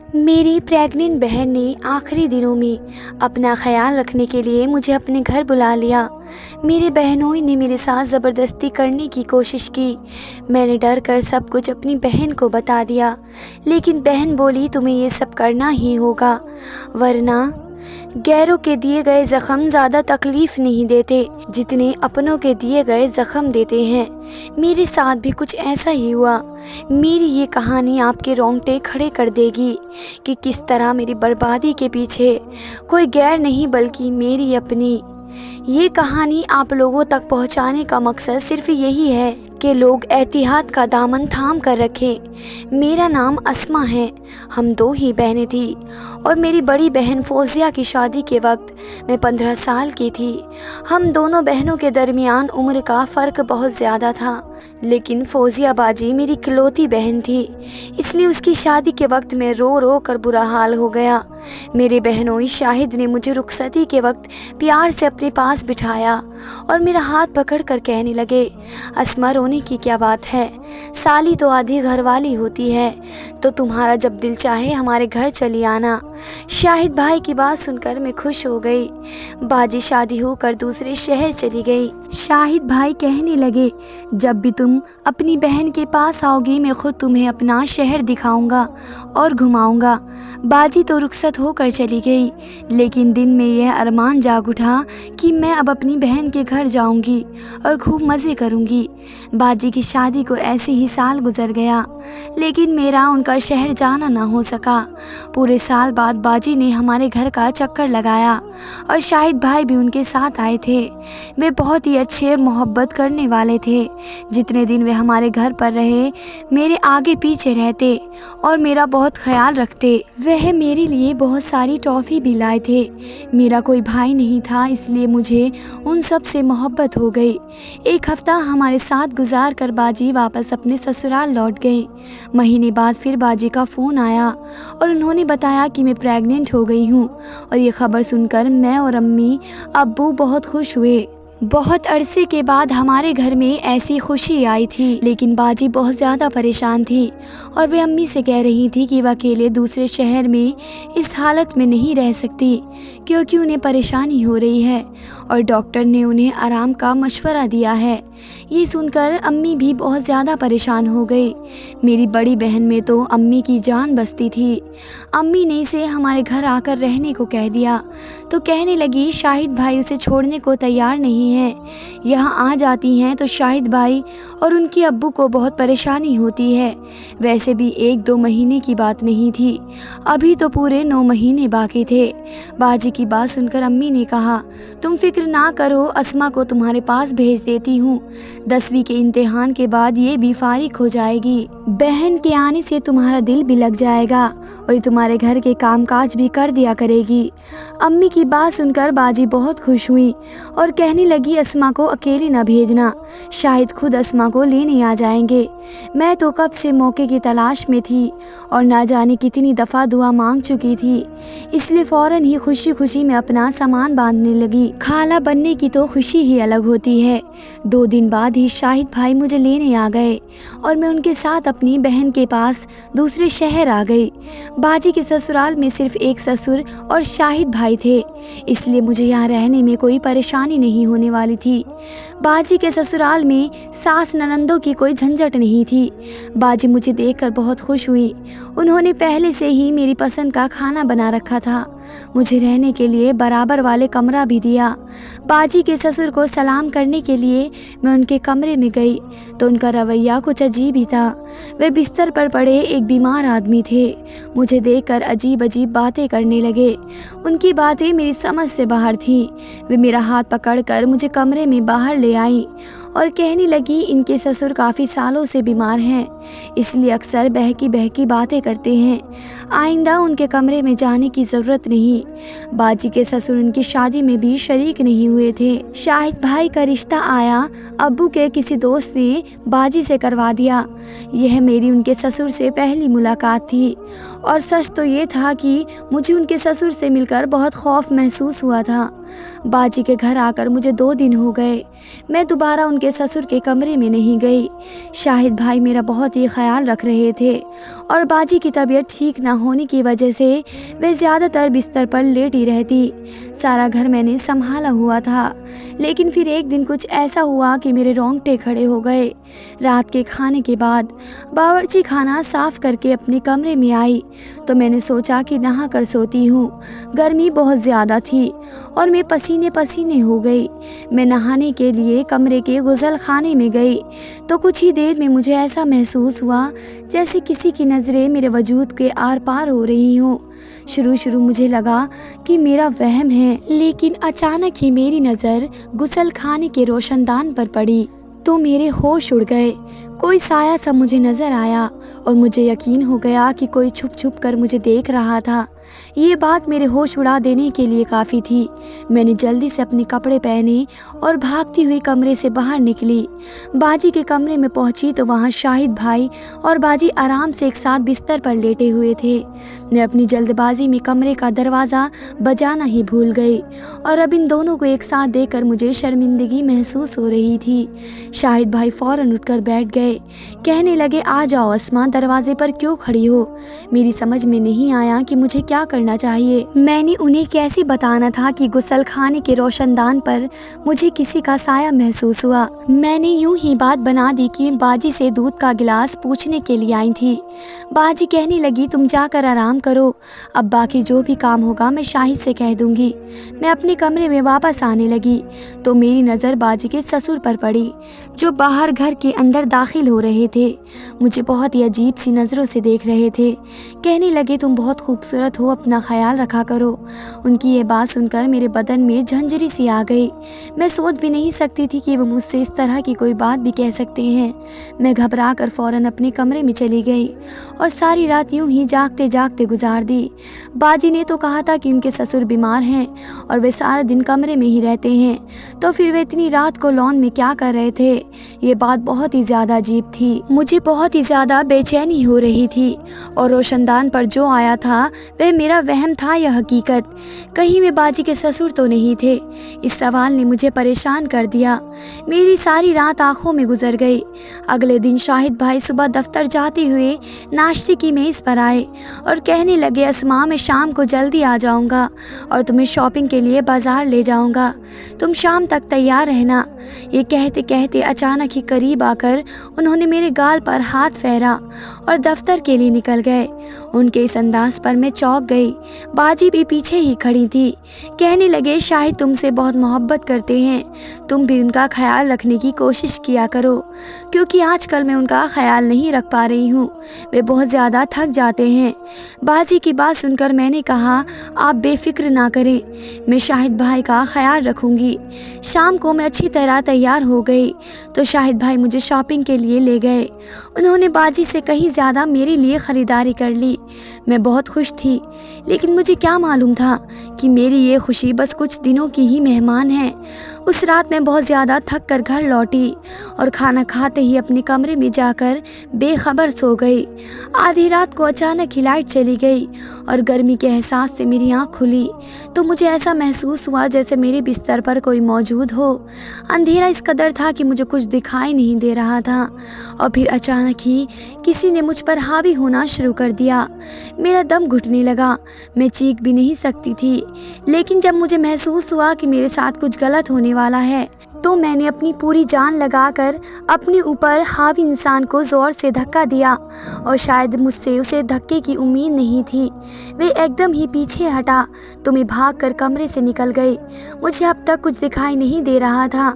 मेरी प्रेग्नेंट बहन ने आखिरी दिनों में अपना ख्याल रखने के लिए मुझे अपने घर बुला लिया। मेरे बहनों ने मेरे साथ ज़बरदस्ती करने की कोशिश की। मैंने डर कर सब कुछ अपनी बहन को बता दिया, लेकिन बहन बोली तुम्हें ये सब करना ही होगा, वरना गैरों के दिए गए ज़ख़म ज़्यादा तकलीफ़ नहीं देते जितने अपनों के दिए गए ज़ख़म देते हैं। मेरे साथ भी कुछ ऐसा ही हुआ। मेरी ये कहानी आपके रोंगटे खड़े कर देगी कि किस तरह मेरी बर्बादी के पीछे कोई गैर नहीं बल्कि मेरी अपनी। ये कहानी आप लोगों तक पहुंचाने का मकसद सिर्फ यही है कि लोग एहतियात का दामन थाम कर रखें। मेरा नाम अस्मा है। हम दो ही बहनें थी और मेरी बड़ी बहन फौजिया की शादी के वक्त मैं 15 साल की थी। हम दोनों बहनों के दरमियान उम्र का फ़र्क बहुत ज़्यादा था, लेकिन फौजिया बाजी मेरी इकलौती बहन थी, इसलिए उसकी शादी के वक्त मैं रो रो कर बुरा हाल हो गया। मेरे बहनों शाहिद ने मुझे रुखसती के वक्त प्यार से अपने पास बिठाया और मेरा हाथ पकड़ कर कहने लगे, अस्मा रोने की क्या बात है, साली तो आधी घरवाली होती है, तो तुम्हारा जब दिल चाहे हमारे घर चली आना। शाहिद भाई की बात सुनकर मैं खुश हो गई। बाजी शादी होकर दूसरे शहर चली गई। शाहिद भाई कहने लगे, जब भी तुम अपनी बहन के पास आओगी मैं खुद तुम्हें अपना शहर दिखाऊंगा और घुमाऊंगा। बाजी तो रुखसत होकर चली गई, लेकिन दिन में यह अरमान जाग उठा कि मैं अब अपनी बहन के घर जाऊंगी और खूब मज़े करूंगी। बाजी की शादी को ऐसे ही साल गुजर गया, लेकिन मेरा उनका शहर जाना ना हो सका। पूरे साल बाद बाजी ने हमारे घर का चक्कर लगाया और शाहिद भाई भी उनके साथ आए थे। वे बहुत ही अच्छे और मोहब्बत करने वाले थे। जितने दिन वे हमारे घर पर रहे मेरे आगे पीछे रहते और मेरा बहुत ख्याल रखते। वह मेरे लिए बहुत सारी टॉफ़ी भी लाए थे। मेरा कोई भाई नहीं था, इसलिए मुझे उन सब से मोहब्बत हो गई। एक हफ़्ता हमारे साथ गुजार कर बाजी वापस अपने ससुराल लौट गई। महीने बाद फिर बाजी का फ़ोन आया और उन्होंने बताया कि मैं प्रेग्नेंट हो गई हूँ, और ये खबर सुनकर मैं और अम्मी अब्बू बहुत खुश हुए। बहुत अरसे के बाद हमारे घर में ऐसी खुशी आई थी, लेकिन बाजी बहुत ज़्यादा परेशान थी और वे अम्मी से कह रही थी कि वह अकेले दूसरे शहर में इस हालत में नहीं रह सकती, क्योंकि उन्हें परेशानी हो रही है और डॉक्टर ने उन्हें आराम का मशवरा दिया है। ये सुनकर अम्मी भी बहुत ज़्यादा परेशान हो गई। मेरी बड़ी बहन में तो अम्मी की जान बसती थी। अम्मी ने इसे हमारे घर आकर रहने को कह दिया, तो कहने लगी शाहिद भाई उसे छोड़ने को तैयार नहीं है। यहाँ आ जाती हैं तो शाहिद भाई और उनके अब्बू को बहुत परेशानी होती है। वैसे भी 1-2 महीने की बात नहीं थी, अभी तो पूरे 9 महीने बाकी थे। बाजी की बात सुनकर अम्मी ने कहा, तुम फिक्र ना करो, अस्मा को तुम्हारे पास भेज देती हूँ। 10वीं के इम्तिहान के बाद ये भी फारिग हो जाएगी। बहन के आने से तुम्हारा दिल भी लग जाएगा और ये तुम्हारे घर के कामकाज भी कर दिया करेगी। अम्मी की बात सुनकर बाजी बहुत खुश हुई और कहने लगी, अस्मा को अकेली न भेजना, शायद खुद अस्मा को लेने आ जाएंगे। मैं तो कब से मौके की तलाश में थी और ना जाने कितनी दफ़ा दुआ मांग चुकी थी, इसलिए फ़ौरन ही खुशी खुशी में अपना सामान बांधने लगी। खाला बनने की तो खुशी ही अलग होती है। 2 दिन बाद ही शाहिद भाई मुझे लेने आ गए और मैं उनके साथ अपनी बहन के पास दूसरे शहर आ गई। बाजी के ससुराल में सिर्फ एक ससुर और शाहिद भाई थे, इसलिए मुझे यहाँ रहने में कोई परेशानी नहीं होने वाली थी। बाजी के ससुराल में सास ननंदों की कोई झंझट नहीं थी। बाजी मुझे देखकर बहुत खुश हुई। उन्होंने पहले से ही मेरी पसंद का खाना बना रखा था। मुझे रहने के लिए बराबर वाले कमरा भी दिया। बाजी के ससुर को सलाम करने के लिए मैं उनके कमरे में गई तो उनका रवैया कुछ अजीब ही था। वे बिस्तर पर पड़े एक बीमार आदमी थे। मुझे देखकर अजीब अजीब बातें करने लगे। उनकी बातें मेरी समझ से बाहर थी। वे मेरा हाथ पकड़कर मुझे कमरे में बाहर ले आई और कहने लगी, इनके ससुर काफ़ी सालों से बीमार हैं, इसलिए अक्सर बहकी बहकी बातें करते हैं। आइंदा उनके कमरे में जाने की ज़रूरत नहीं। बाजी के ससुर उनकी शादी में भी शरीक नहीं हुए थे। शाहिद भाई का रिश्ता आया, अब्बू के किसी दोस्त ने बाजी से करवा दिया। यह मेरी उनके ससुर से पहली मुलाकात थी और सच तो ये था कि मुझे उनके ससुर से मिलकर बहुत खौफ महसूस हुआ था। बाजी के घर आकर मुझे 2 दिन हो गए। मैं दोबारा उनके ससुर के कमरे में नहीं गई। शाहिद भाई मेरा बहुत ही ख्याल रख रहे थे और बाजी की तबीयत ठीक ना होने की वजह से वे ज़्यादातर बिस्तर पर लेटी रहती। सारा घर मैंने संभाला हुआ था, लेकिन फिर एक दिन कुछ ऐसा हुआ कि मेरे रोंगटे खड़े हो गए। रात के खाने के बाद बावर्ची खाना साफ़ करके अपने कमरे में आई तो मैंने सोचा कि नहा कर सोती हूँ। गर्मी बहुत ज़्यादा थी और मैं पसीने पसीने हो गई। मैं नहाने के लिए कमरे के गुसल खाने में गई तो कुछ ही देर में मुझे ऐसा महसूस हुआ जैसे किसी की नज़रें मेरे वजूद के आर पार हो रही हों। शुरू मुझे लगा कि मेरा वहम है, लेकिन अचानक ही मेरी नज़र गुसल खाने के रोशनदान पर पड़ी तो मेरे होश उड़ गए। कोई साया सा मुझे नज़र आया और मुझे यकीन हो गया कि कोई छुप छुप कर मुझे देख रहा था। ये बात मेरे होश उड़ा देने के लिए काफ़ी थी। मैंने जल्दी से अपने कपड़े पहने और भागती हुई कमरे से बाहर निकली। बाजी के कमरे में पहुंची तो वहां शाहिद भाई और बाजी आराम से एक साथ बिस्तर पर लेटे हुए थे। मैं अपनी जल्दबाजी में कमरे का दरवाज़ा बजाना ही भूल गई और अब इन दोनों को एक साथ देखकर मुझे शर्मिंदगी महसूस हो रही थी। शाहिद भाई फ़ौरन उठकर बैठ गए। कहने लगे, आ जाओ अस्मा, दरवाजे पर क्यों खड़ी हो? मेरी समझ में नहीं आया कि मुझे क्या करना चाहिए। मैंने उन्हें कैसे बताना था कि गुसल खाने के रोशनदान पर मुझे किसी का साया महसूस हुआ। मैंने यूं ही बात बना दी कि बाजी से दूध का गिलास पूछने के लिए आई थी। बाजी कहने लगी, तुम जाकर आराम करो, अब बाकी जो भी काम होगा मैं शाहिद से कह दूंगी। मैं अपने कमरे में वापस आने लगी तो मेरी नज़र बाजी के ससुर पर पड़ी जो बाहर घर के अंदर दाखिल हो रहे थे। मुझे बहुत ही अजीब सी नज़रों से देख रहे थे। कहने लगे, तुम बहुत खूबसूरत हो, अपना ख्याल रखा करो। उनकी ये बात सुनकर मेरे बदन में झंझरी सी आ गई। मैं सोच भी नहीं सकती थी कि वो मुझसे इस तरह की कोई बात भी कह सकते हैं। मैं घबरा कर फ़ौरन अपने कमरे में चली गई और सारी रात यूं ही जागते जागते गुजार दी। बाजी ने तो कहा था कि उनके ससुर बीमार हैं और वे सारा दिन कमरे में ही रहते हैं, तो फिर वे इतनी रात को लॉन में क्या कर रहे थे? ये बात बहुत ही ज़्यादा अजीब थी। मुझे बहुत ही ज़्यादा बेचैनी हो रही थी और रोशनदान पर जो आया था वह मेरा वहम था या हकीकत? कहीं वे बाजी के ससुर तो नहीं थे? इस सवाल ने मुझे परेशान कर दिया। मेरी सारी रात आंखों में गुजर गई। अगले दिन शाहिद भाई सुबह दफ्तर जाते हुए नाश्ते की मेज़ पर आए और कहने लगे, अस्मा, मैं शाम को जल्दी आ जाऊंगा और तुम्हें शॉपिंग के लिए बाज़ार ले जाऊंगा, तुम शाम तक तैयार रहना। ये कहते कहते अचानक ही करीब आकर उन्होंने मेरे गाल पर हाथ फेरा और दफ्तर के लिए निकल गए। उनके इस अंदाज पर मैं चौंक गई। बाजी भी पीछे ही खड़ी थी। कहने लगे, शाहिद तुमसे बहुत मोहब्बत करते हैं, तुम भी उनका ख्याल रखने की कोशिश किया करो, क्योंकि आजकल मैं उनका ख्याल नहीं रख पा रही हूँ, वे बहुत ज़्यादा थक जाते हैं। बाजी की बात सुनकर मैंने कहा, आप बेफिक्र ना करें, मैं शाहिद भाई का ख्याल रखूँगी। शाम को मैं अच्छी तरह तैयार हो गई तो शाहिद भाई मुझे शॉपिंग के लिए ले गए। उन्होंने बाजी से कहीं ज़्यादा मेरे लिए ख़रीदारी कर ली। मैं बहुत खुश थी, लेकिन मुझे क्या मालूम था कि मेरी ये खुशी बस कुछ दिनों की ही मेहमान है। उस रात मैं बहुत ज़्यादा थक कर घर लौटी और खाना खाते ही अपने कमरे में जाकर बेखबर सो गई। आधी रात को अचानक ही लाइट चली गई और गर्मी के एहसास से मेरी आँख खुली तो मुझे ऐसा महसूस हुआ जैसे मेरे बिस्तर पर कोई मौजूद हो। अंधेरा इस कदर था कि मुझे कुछ दिखाई नहीं दे रहा था और फिर अचानक ही किसी ने मुझ पर हावी होना शुरू कर दिया। मेरा दम घुटने लगा, मैं चीख भी नहीं सकती थी, लेकिन जब मुझे महसूस हुआ कि मेरे साथ कुछ गलत होने वाला है तो मैंने अपनी पूरी जान लगाकर अपने ऊपर हावी इंसान को ज़ोर से धक्का दिया और शायद मुझसे उसे धक्के की उम्मीद नहीं थी। वे एकदम ही पीछे हटा तो मैं भागकर कमरे से निकल गई। मुझे अब तक कुछ दिखाई नहीं दे रहा था,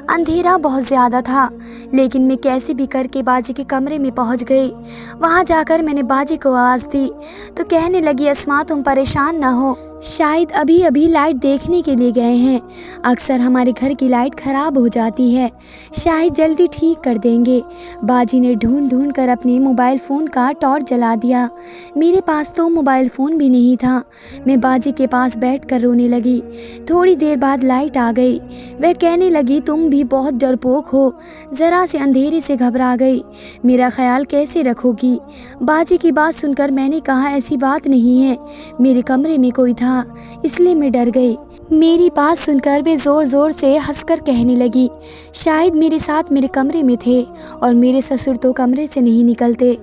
अंधेरा बहुत ज़्यादा था, लेकिन मैं कैसे भी करके बाजी के कमरे में पहुंच गई। वहां जाकर मैंने बाजी को आवाज़ दी तो कहने लगी, अस्मा, तुम परेशान ना हो, शायद अभी अभी लाइट देखने के लिए गए हैं। अक्सर हमारे घर की लाइट ख़राब हो जाती है, शायद जल्दी ठीक कर देंगे। बाजी ने ढूंढ कर अपने मोबाइल फ़ोन का टॉर्च जला दिया। मेरे पास तो मोबाइल फ़ोन भी नहीं था। मैं बाजी के पास बैठकर रोने लगी। थोड़ी देर बाद लाइट आ गई। वह कहने लगी, तुम भी बहुत डरपोक हो, ज़रा से अंधेरे से घबरा गई, मेरा ख्याल कैसे रखोगी? बाजी की बात सुनकर मैंने कहा, ऐसी बात नहीं है, मेरे कमरे में कोई था, था, इसलिए मैं डर गई। मेरी बात सुनकर वे ज़ोर ज़ोर से हंसकर कहने लगी, शाहिद मेरे साथ मेरे कमरे में थे और मेरे ससुर तो कमरे से नहीं निकलते।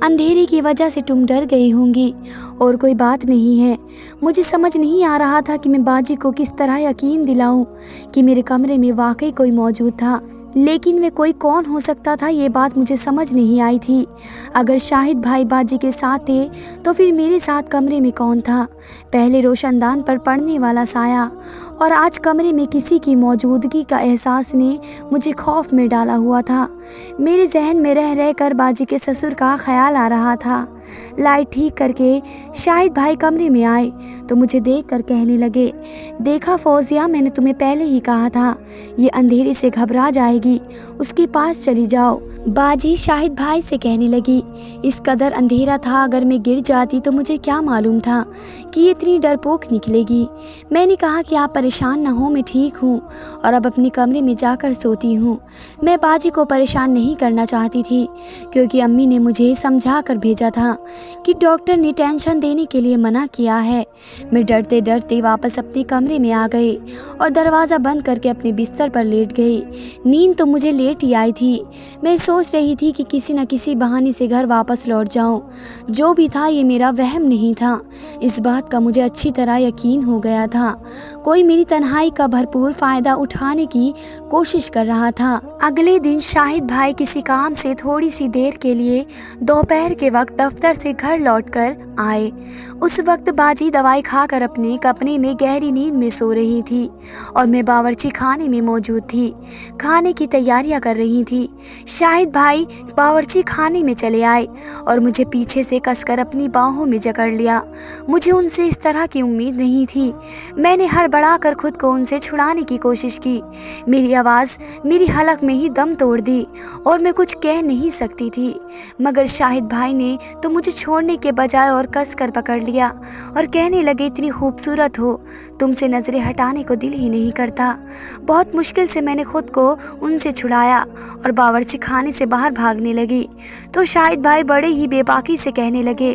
अंधेरे की वजह से तुम डर गई होंगी और कोई बात नहीं है। मुझे समझ नहीं आ रहा था कि मैं बाजी को किस तरह यकीन दिलाऊं कि मेरे कमरे में वाकई कोई मौजूद था, लेकिन वे कोई कौन हो सकता था ये बात मुझे समझ नहीं आई थी। अगर शाहिद भाई बाजी के साथ थे तो फिर मेरे साथ कमरे में कौन था? पहले रोशनदान पर पड़ने वाला साया और आज कमरे में किसी की मौजूदगी का एहसास ने मुझे खौफ में डाला हुआ था। मेरे जहन में रह रह कर बाजी के ससुर का ख्याल आ रहा था। लाइट ठीक करके शाहिद भाई कमरे में आए तो मुझे देखकर कहने लगे, देखा फौजिया, मैंने तुम्हें पहले ही कहा था ये अंधेरे से घबरा जाएगी, उसके पास चली जाओ। बाजी शाहिद भाई से कहने लगी, इस कदर अंधेरा था, अगर मैं गिर जाती तो मुझे क्या मालूम था कि ये इतनी डरपोक निकलेगी। मैंने कहा कि आप परेशान ना हो, मैं ठीक हूँ और अब अपने कमरे में जाकर सोती हूँ। मैं बाजी को परेशान नहीं करना चाहती थी क्योंकि अम्मी ने मुझे समझा कर भेजा था कि डॉक्टर ने टेंशन देने के लिए मना किया है। मैं डरते डरते वापस अपने कमरे में आ गई और दरवाज़ा बंद करके अपने बिस्तर पर लेट गई। नींद तो मुझे लेट ही आई थी। मैं सोच रही थी कि किसी न किसी बहाने से घर वापस लौट जाऊं। जो भी था ये मेरा वहम नहीं था, इस बात का मुझे अच्छी तरह यकीन हो गया था। कोई मेरी तन्हाई का भरपूर फ़ायदा उठाने की कोशिश कर रहा था। अगले दिन शाहिद भाई किसी काम से थोड़ी सी देर के लिए दोपहर के वक्त दफ्तर से घर लौटकर आए। उस वक्त बाजी दवाई खाकर अपने कमरे में गहरी नींद में सो रही थी और मैं बावर्ची खाने में मौजूद थी, खाने की तैयारियां कर रही थी। शाहिद भाई बावर्ची खाने में चले आए और मुझे पीछे से कसकर अपनी बाहों में जकड़ लिया। मुझे उनसे इस तरह की उम्मीद नहीं थी। मैंने हड़बड़ाकर खुद को उनसे छुड़ाने की कोशिश की। मेरी आवाज़ मेरी हलक में ही दम तोड़ दी और मैं कुछ कह नहीं सकती थी, मगर शाहिद भाई ने तो मुझे छोड़ने के बजाय और कस कर पकड़ लिया और कहने लगे, इतनी खूबसूरत हो, तुमसे नज़रें हटाने को दिल ही नहीं करता। बहुत मुश्किल से मैंने खुद को उनसे छुड़ाया और बावर्ची खाने से बाहर भागने लगी तो शाहिद भाई बड़े ही बेबाकी से कहने लगे,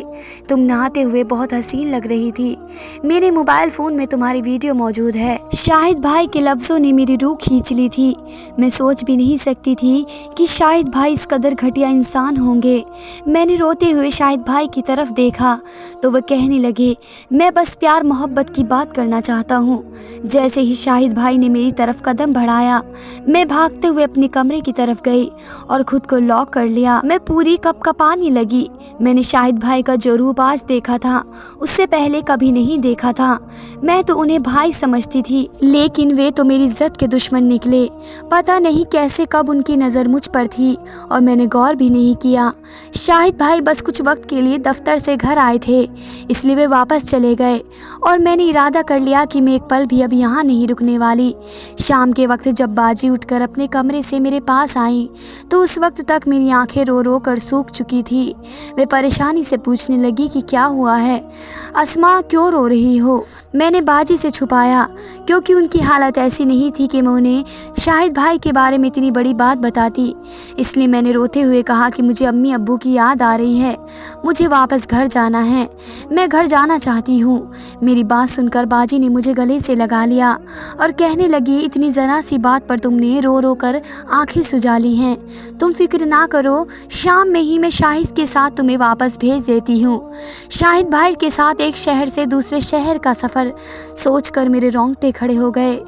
तुम नहाते हुए बहुत हसीन लग रही थी, मेरे मोबाइल फ़ोन में तुम्हारी वीडियो मौजूद है। शाहिद भाई के लफ्ज़ों ने मेरी रूह खींच ली थी। मैं सोच भी नहीं सकती थी कि शाहिद भाई इस कदर घटिया इंसान होंगे। मैंने रोते हुए शाहिद भाई की तरफ देखा तो वह कहने लगे, मैं बस प्यार मोहब्बत की बात करना चाहता हूँ। जैसे ही शाहिद भाई ने मेरी तरफ कदम बढ़ाया, मैं भागते हुए अपने कमरे की तरफ गई और खुद को लॉक कर लिया। मैं पूरी कँपकँपाने लगी। मैंने शाहिद भाई का जो रूप आज देखा था उससे पहले कभी नहीं देखा था। मैं तो उन्हें भाई समझती थी, लेकिन वे तो मेरी इज्जत के दुश्मन निकले। पता नहीं कैसे कब उनकी नज़र मुझ पर थी और मैंने गौर भी नहीं किया। शाहिद भाई बस कुछ वक्त के लिए दफ्तर से घर आए थे, इसलिए वे वापस चले गए और मैंने इरादा कर लिया कि मैं एक पल भी अब यहाँ नहीं रुकने वाली। शाम के वक्त जब बाजी उठकर अपने कमरे से मेरे पास आई तो उस वक्त तक मेरी आंखें रो रो कर सूख चुकी थी। वे परेशानी से पूछने लगी कि क्या हुआ है, अस्मा क्यों रो रही हो? मैंने बाजी से छुपाया क्योंकि उनकी हालत ऐसी नहीं थी कि मैं उन्हें शाहिद भाई के बारे में इतनी बड़ी बात बताती। इसलिए मैंने रोते हुए कहा कि मुझे अम्मी अब्बू की याद आ रही है, मुझे वापस घर जाना है, मैं घर जाना चाहती हूँ। मेरी बात सुनकर बाजी ने मुझे गले से लगा लिया और कहने लगी, इतनी ज़रा सी बात पर तुमने रो रो कर आँखें सुजा ली हैं। तुम फिक्र ना करो, शाम में ही मैं शाहिद के साथ तुम्हें वापस भेज देती हूँ। शाहिद भाई के साथ एक शहर से दूसरे शहर का सफ़र सोचकर मेरे रोंगटे खड़े हो गए।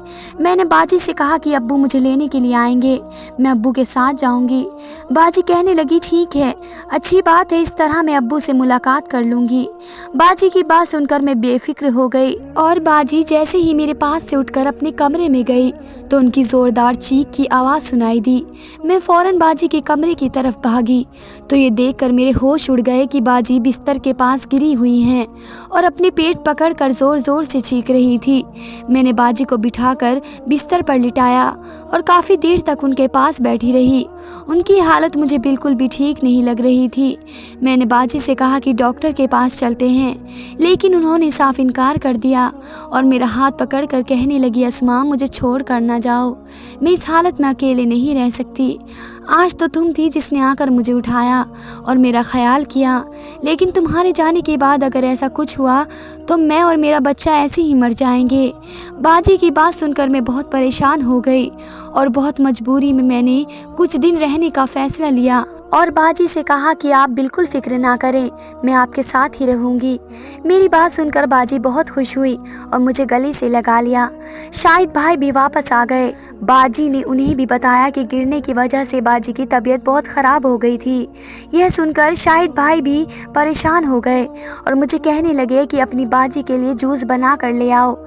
मैंने बाजी से कहा कि अब्बू मुझे लेने के लिए आएंगे, मैं अब्बू के साथ जाऊंगी। बाजी कहने लगी, ठीक है, अच्छी बात है, इस तरह मैं अब्बू से मुलाकात कर लूँगी। बाजी की बात सुनकर मैं बेफिक्र हो गई और बाजी जैसे ही मेरे पास से उठकर अपने कमरे में गई तो उनकी ज़ोरदार चीख की आवाज़ सुनाई दी। मैं फ़ौरन बाजी के कमरे की तरफ भागी तो ये देखकर मेरे होश उड़ गए कि बाजी बिस्तर के पास गिरी हुई हैं और अपने पेट पकड़कर ज़ोर ज़ोर से चीख रही थी। मैंने बाजी को बिठाकर बिस्तर पर लिटाया और काफ़ी देर तक उनके पास बैठी रही। उनकी हालत मुझे बिल्कुल भी ठीक नहीं लग रही थी। मैंने बाजी से कहा कि डॉक्टर के पास चलते हैं, लेकिन उन्होंने साफ इनकार कर दिया और मेरा हाथ पकड़कर कहने लगी, अस्मा मुझे छोड़ कर ना जाओ, मैं इस हालत में अकेले नहीं रह सकती। आज तो तुम थी जिसने आकर मुझे उठाया और मेरा ख्याल किया, लेकिन तुम्हारे जाने के बाद अगर ऐसा कुछ हुआ तो मैं और मेरा बच्चा ऐसे ही मर जाएंगे। बाजी की बात सुनकर मैं बहुत परेशान हो गई और बहुत मजबूरी में मैंने कुछ दिन रहने का फ़ैसला लिया और बाजी से कहा कि आप बिल्कुल फ़िक्र ना करें, मैं आपके साथ ही रहूँगी। मेरी बात सुनकर बाजी बहुत खुश हुई और मुझे गले से लगा लिया। शाहिद भाई भी वापस आ गए। बाजी ने उन्हें भी बताया कि गिरने की वजह से बाजी की तबीयत बहुत ख़राब हो गई थी। यह सुनकर शाहिद भाई भी परेशान हो गए और मुझे कहने लगे कि अपनी बाजी के लिए जूस बना कर ले आओ।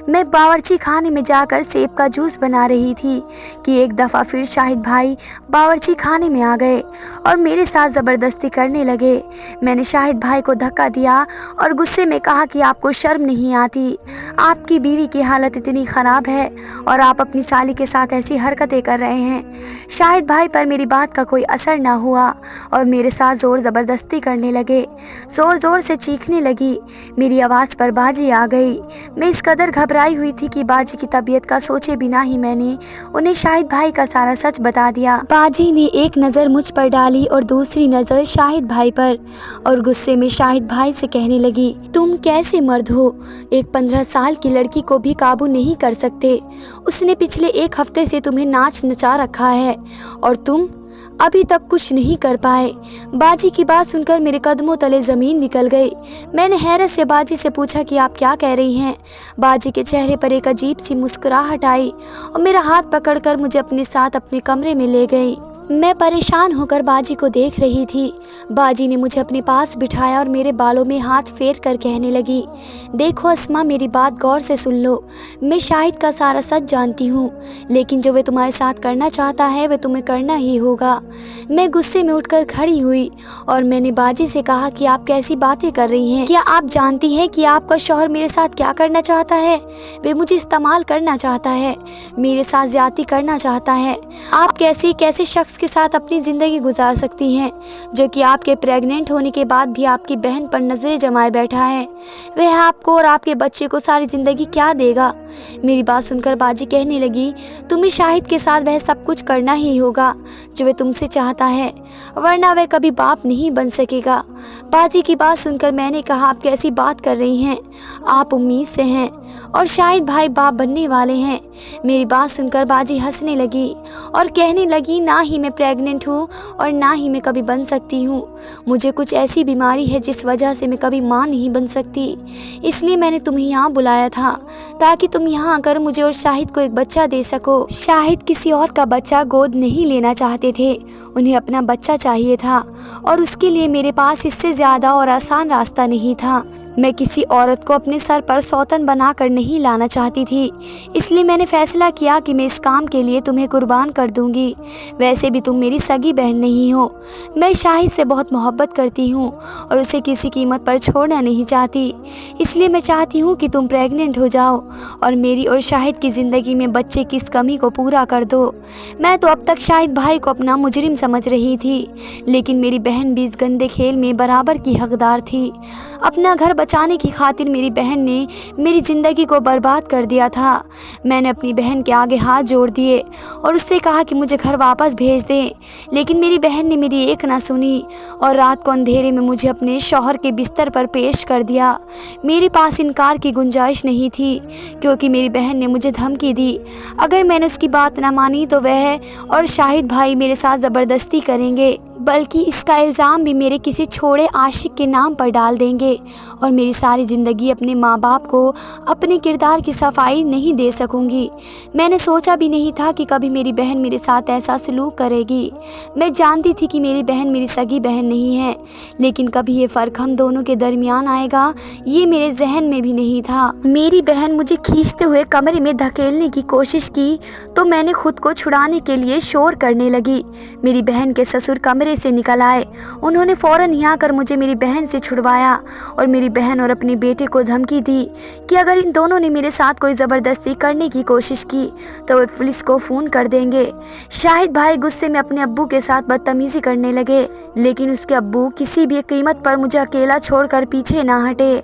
मैं बावर्ची खाने में जाकर सेब का जूस बना रही थी कि एक दफ़ा फिर शाहिद भाई बावर्ची खाने में आ गए और मेरे साथ ज़बरदस्ती करने लगे। मैंने शाहिद भाई को धक्का दिया और गुस्से में कहा कि आपको शर्म नहीं आती, आपकी बीवी की हालत इतनी ख़राब है और आप अपनी साली के साथ ऐसी हरकतें कर रहे हैं। शाहिद भाई पर मेरी बात का कोई असर ना हुआ और मेरे साथ ज़ोर ज़बरदस्ती करने लगे। ज़ोर ज़ोर से चीखने लगी। मेरी आवाज़ पर बाजी आ गई। मैं इस कदर घबराई हुई थी कि बाजी की तबीयत का सोचे बिना ही मैंने उन्हें शाहिद भाई का सारा सच बता दिया। बाजी ने एक नज़र मुझ पर डाली और दूसरी नज़र शाहिद भाई पर और गुस्से में शाहिद भाई से कहने लगी, तुम कैसे मर्द हो, एक 15 साल की लड़की को भी काबू नहीं कर सकते। उसने पिछले एक हफ्ते से तुम्हें नाच नचा रखा है और तुम अभी तक कुछ नहीं कर पाए। बाजी की बात सुनकर मेरे कदमों तले ज़मीन निकल गई। मैंने हैरत से बाजी से पूछा कि आप क्या कह रही हैं। बाजी के चेहरे पर एक अजीब सी मुस्कुराहट आई और मेरा हाथ पकड़कर मुझे अपने साथ अपने कमरे में ले गई। मैं परेशान होकर बाजी को देख रही थी। बाजी ने मुझे अपने पास बिठाया और मेरे बालों में हाथ फेर कर कहने लगी, देखो अस्मा, मेरी बात गौर से सुन लो। मैं शाहिद का सारा सच जानती हूँ, लेकिन जो वे तुम्हारे साथ करना चाहता है वह तुम्हें करना ही होगा। मैं गुस्से में उठकर खड़ी हुई और मैंने बाजी से कहा कि आप कैसी बातें कर रही हैं? क्या आप जानती हैं कि आपका शौहर मेरे साथ क्या करना चाहता है? वे मुझे इस्तेमाल करना चाहता है, मेरे साथ ज्यादती करना चाहता है। आप कैसे शख्स के साथ अपनी ज़िंदगी गुजार सकती हैं जो कि आपके प्रेग्नेंट होने के बाद भी आपकी बहन पर नज़रें जमाए बैठा है? वह आपको और आपके बच्चे को सारी ज़िंदगी क्या देगा? मेरी बात सुनकर बाजी कहने लगी, तुम्हें शाहिद के साथ वह सब कुछ करना ही होगा जो वह तुमसे चाहता है, वरना वह कभी बाप नहीं बन सकेगा। बाजी की बात सुनकर मैंने कहा, आप कैसी बात कर रही हैं? आप उम्मीद से हैं और शाहिद भाई बाप बनने वाले हैं। मेरी बात सुनकर बाजी हंसने लगी और कहने लगी, ना ही मैं प्रेग्नेंट हूँ और ना ही मैं कभी बन सकती हूँ। मुझे कुछ ऐसी बीमारी है जिस वजह से मैं कभी माँ नहीं बन सकती। इसलिए मैंने तुम्हें यहाँ बुलाया था ताकि तुम यहाँ आकर मुझे और शाहिद को एक बच्चा दे सको। शाहिद किसी और का बच्चा गोद नहीं लेना चाहते थे, उन्हें अपना बच्चा चाहिए था और उसके लिए मेरे पास इससे ज़्यादा और आसान रास्ता नहीं था। मैं किसी औरत को अपने सर पर सौतन बनाकर नहीं लाना चाहती थी, इसलिए मैंने फैसला किया कि मैं इस काम के लिए तुम्हें कुर्बान कर दूंगी। वैसे भी तुम मेरी सगी बहन नहीं हो। मैं शाहिद से बहुत मोहब्बत करती हूँ और उसे किसी कीमत पर छोड़ना नहीं चाहती, इसलिए मैं चाहती हूँ कि तुम प्रेग्नेंट हो जाओ और मेरी और शाहिद की ज़िंदगी में बच्चे की इस कमी को पूरा कर दो। मैं तो अब तक शाहिद भाई को अपना मुजरिम समझ रही थी, लेकिन मेरी बहन भी इस गंदे खेल में बराबर की हकदार थी। अपना घर बचाने की खातिर मेरी बहन ने मेरी ज़िंदगी को बर्बाद कर दिया था। मैंने अपनी बहन के आगे हाथ जोड़ दिए और उससे कहा कि मुझे घर वापस भेज दें, लेकिन मेरी बहन ने मेरी एक ना सुनी और रात को अंधेरे में मुझे अपने शौहर के बिस्तर पर पेश कर दिया। मेरे पास इनकार की गुंजाइश नहीं थी क्योंकि मेरी बहन ने मुझे धमकी दी, अगर मैंने उसकी बात ना मानी तो वह और शाहिद भाई मेरे साथ ज़बरदस्ती करेंगे, बल्कि इसका इल्ज़ाम भी मेरे किसी छोड़े आशिक के नाम पर डाल देंगे और मेरी सारी ज़िंदगी अपने माँ बाप को अपने किरदार की सफाई नहीं दे सकूँगी। मैंने सोचा भी नहीं था कि कभी मेरी बहन मेरे साथ ऐसा सलूक करेगी। मैं जानती थी कि मेरी बहन मेरी सगी बहन नहीं है, लेकिन कभी ये फ़र्क हम दोनों के दरमियान आएगा ये मेरे जहन में भी नहीं था। मेरी बहन मुझे खींचते हुए कमरे में धकेलने की कोशिश की तो मैंने खुद को छुड़ाने के लिए शोर करने लगी। मेरी बहन के ससुर कमरे कमरे से निकल आए। उन्होंने फ़ौरन यहाँ आकर मुझे मेरी बहन से छुड़वाया और मेरी बहन और अपने बेटे को धमकी दी कि अगर इन दोनों ने मेरे साथ कोई ज़बरदस्ती करने की कोशिश की तो वे पुलिस को फ़ोन कर देंगे। शाहिद भाई गुस्से में अपने अब्बू के साथ बदतमीज़ी करने लगे, लेकिन उसके अब्बू किसी भी कीमत पर मुझे अकेला छोड़कर पीछे ना हटे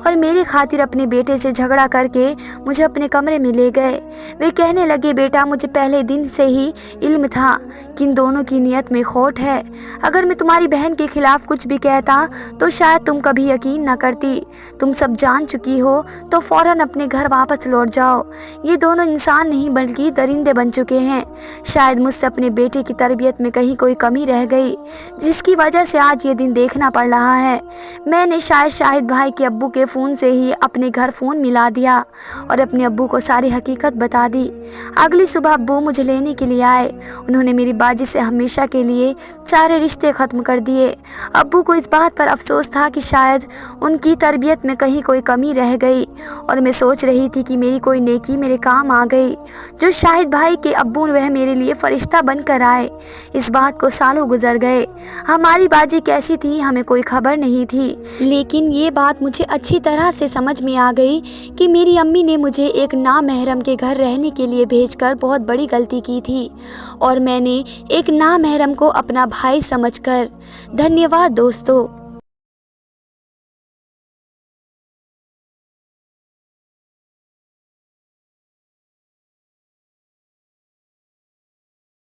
और मेरी खातिर अपने बेटे से झगड़ा करके मुझे अपने कमरे में ले गए। वे कहने लगे, बेटा मुझे पहले दिन से ही इल्म था कि इन दोनों की नीयत में खोट है। अगर मैं तुम्हारी बहन के खिलाफ कुछ भी कहता तो शायद तुम कभी यकीन न करती। तुम सब जान चुकी हो तो फ़ौरन अपने घर वापस लौट जाओ। ये दोनों इंसान नहीं बल्कि दरिंदे बन चुके हैं। शायद मुझसे अपने बेटे की तरबियत में कहीं कोई कमी रह गई जिसकी वजह से आज ये दिन देखना पड़ रहा है। मैंने शाहिद भाई के अब्बू के फ़ोन से ही अपने घर फ़ोन मिला दिया और अपने अब्बू को सारी हकीकत बता दी। अगली सुबह अब्बू मुझे लेने के लिए आए। उन्होंने मेरी बाजी से हमेशा के लिए सारे रिश्ते ख़त्म कर दिए। अब्बू को इस बात पर अफसोस था कि शायद उनकी तरबियत में कहीं कोई कमी रह गई और मैं सोच रही थी कि मेरी कोई नेकी मेरे काम आ गई। जो शाहिद भाई के अब्बू वह मेरे लिए फ़रिश्ता बनकर आए। इस बात को सालों गुजर गए। हमारी बाजी कैसी थी हमें कोई खबर नहीं थी, लेकिन ये बात मुझे अच्छी तरह से समझ में आ गई कि मेरी अम्मी ने मुझे एक नामहरम के घर रहने के लिए भेजकर बहुत बड़ी गलती की थी और मैंने एक नामहरम को अपना भाई समझकर। धन्यवाद दोस्तों।